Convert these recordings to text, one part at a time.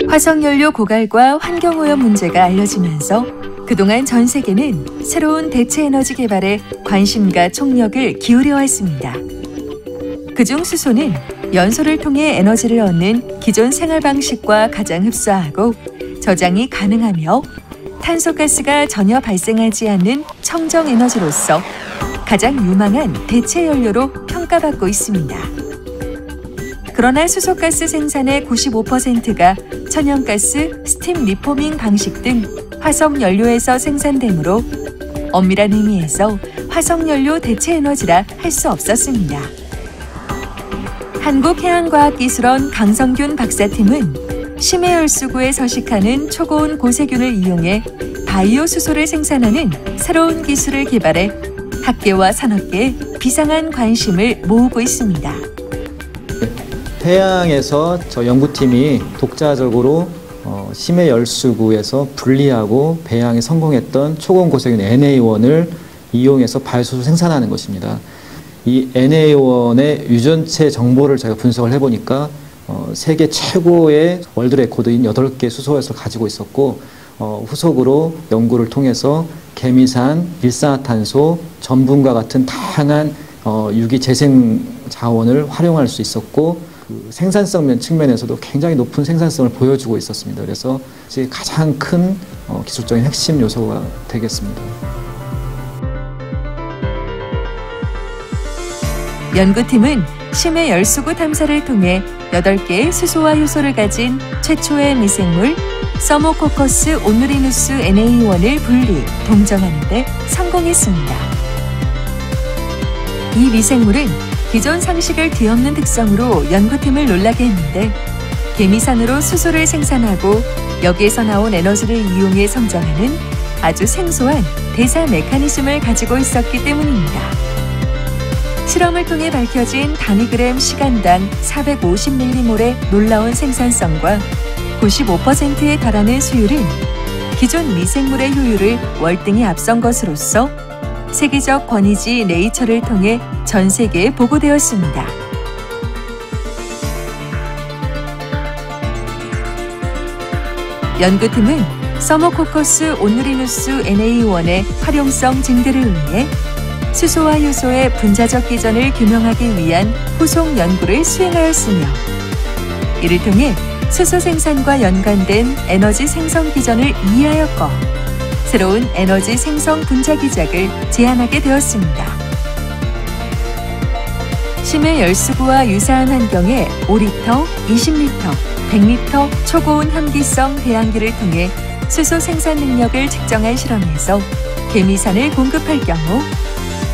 화석연료 고갈과 환경오염 문제가 알려지면서 그동안 전 세계는 새로운 대체 에너지 개발에 관심과 총력을 기울여 왔습니다. 그중 수소는 연소를 통해 에너지를 얻는 기존 생활 방식과 가장 흡사하고 저장이 가능하며 탄소가스가 전혀 발생하지 않는 청정 에너지로서 가장 유망한 대체 연료로 평가받고 있습니다. 그러나 수소가스 생산의 95%가 천연가스, 스팀 리포밍 방식 등 화석연료에서 생산되므로 엄밀한 의미에서 화석연료 대체 에너지라 할 수 없었습니다. 한국해양과학기술원 강성균 박사팀은 심해열수구에 서식하는 초고온 고세균을 이용해 바이오 수소를 생산하는 새로운 기술을 개발해 학계와 산업계에 비상한 관심을 모으고 있습니다. 해양에서 저 연구팀이 독자적으로 심해열수구에서 분리하고 배양에 성공했던 초고온 고세균 NA1을 이용해서 바이오수소를 생산하는 것입니다. 이 NA1의 유전체 정보를 제가 분석을 해보니까 세계 최고의 월드 레코드인 8개 수소연소를 가지고 있었고 후속으로 연구를 통해서 개미산, 일산화탄소, 전분과 같은 다양한 유기 재생 자원을 활용할 수 있었고 그 생산성 측면에서도 굉장히 높은 생산성을 보여주고 있었습니다. 그래서 가장 큰 기술적인 핵심 요소가 되겠습니다. 연구팀은 심해열수구 탐사를 통해 8개의 수소와 효소를 가진 최초의 미생물 서모코커스 오누리누스 NA1을 분리, 동정하는 데 성공했습니다. 이 미생물은 기존 상식을 뒤엎는 특성으로 연구팀을 놀라게 했는데 개미산으로 수소를 생산하고 여기에서 나온 에너지를 이용해 성장하는 아주 생소한 대사 메커니즘을 가지고 있었기 때문입니다. 실험을 통해 밝혀진 단위그램 시간당 450mm몰의 놀라운 생산성과 95%에 달하는 수율은 기존 미생물의 효율을 월등히 앞선 것으로서 세계적 권위지 네이처를 통해 전 세계에 보고되었습니다. 연구팀은 서모코커스 오누리누스 NA1의 활용성 증대를 위해 수소와 효소의 분자적 기전을 규명하기 위한 후속 연구를 수행하였으며 이를 통해 수소 생산과 연관된 에너지 생성 기전을 이해하였고 새로운 에너지 생성 분자 기작을 제안하게 되었습니다. 심해열수구와 유사한 환경에 5리터, 20리터, 100리터 초고온 혐기성 배양기를 통해 수소 생산 능력을 측정한 실험에서 개미산을 공급할 경우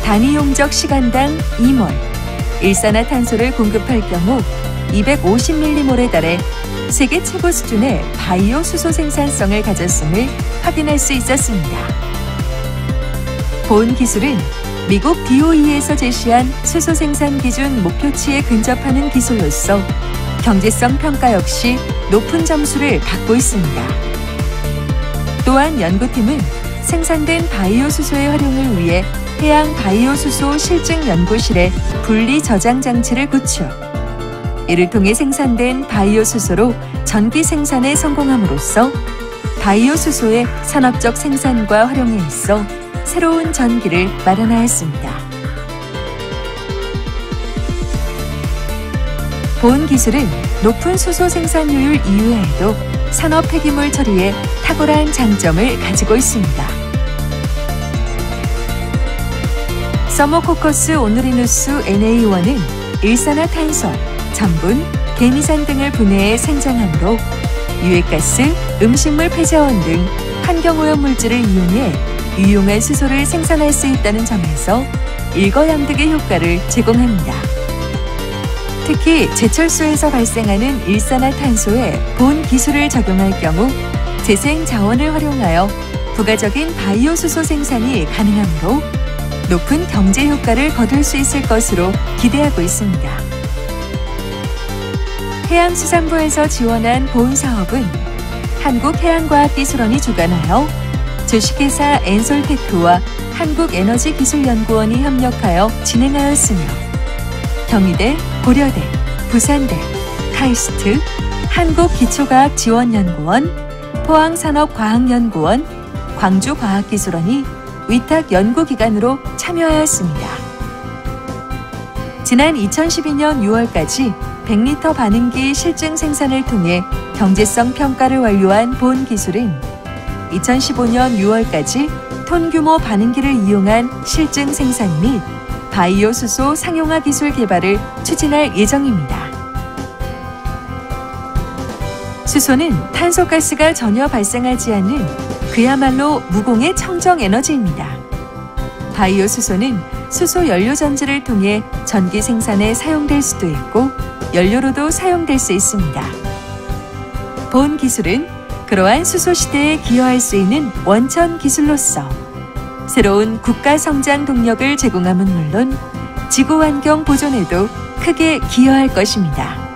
단위 용적 시간당 2몰, 일산화탄소를 공급할 경우 250mm몰에 달해 세계 최고 수준의 바이오 수소 생산성을 가졌음을 확인할 수 있었습니다. 본 기술은 미국 DOE에서 제시한 수소 생산 기준 목표치에 근접하는 기술로서 경제성 평가 역시 높은 점수를 받고 있습니다. 또한 연구팀은 생산된 바이오 수소의 활용을 위해 해양 바이오 수소 실증 연구실에 분리 저장 장치를 구축. 이를 통해 생산된 바이오 수소로 전기 생산에 성공함으로써 바이오 수소의 산업적 생산과 활용에 있어 새로운 전기를 마련하였습니다. 본 기술은 높은 수소 생산율 이외에도 산업 폐기물 처리에 탁월한 장점을 가지고 있습니다. 서모코커스 오누리누스 NA1은 일산화탄소, 전분, 개미산 등을 분해해 생장하므로 유해가스, 음식물 폐자원 등 환경오염 물질을 이용해 유용한 수소를 생산할 수 있다는 점에서 일거양득의 효과를 제공합니다. 특히 제철소에서 발생하는 일산화탄소에 본 기술을 적용할 경우 재생 자원을 활용하여 부가적인 바이오 수소 생산이 가능하므로 높은 경제 효과를 거둘 수 있을 것으로 기대하고 있습니다. 해양수산부에서 지원한 본 사업은 한국해양과학기술원이 주관하여 주식회사 엔솔테크와 한국에너지기술연구원이 협력하여 진행하였으며 경희대, 고려대, 부산대, 카이스트, 한국기초과학지원연구원, 포항산업과학연구원, 광주과학기술원이 위탁 연구기관으로 참여하였습니다. 지난 2012년 6월까지 100리터 반응기 실증 생산을 통해 경제성 평가를 완료한 본 기술은 2015년 6월까지 톤 규모 반응기를 이용한 실증 생산 및 바이오 수소 상용화 기술 개발을 추진할 예정입니다. 수소는 탄소가스가 전혀 발생하지 않는 그야말로 무공해 청정 에너지입니다. 바이오 수소는 수소 연료 전지를 통해 전기 생산에 사용될 수도 있고 연료로도 사용될 수 있습니다. 본 기술은 그러한 수소 시대에 기여할 수 있는 원천 기술로서 새로운 국가 성장 동력을 제공함은 물론 지구 환경 보존에도 크게 기여할 것입니다.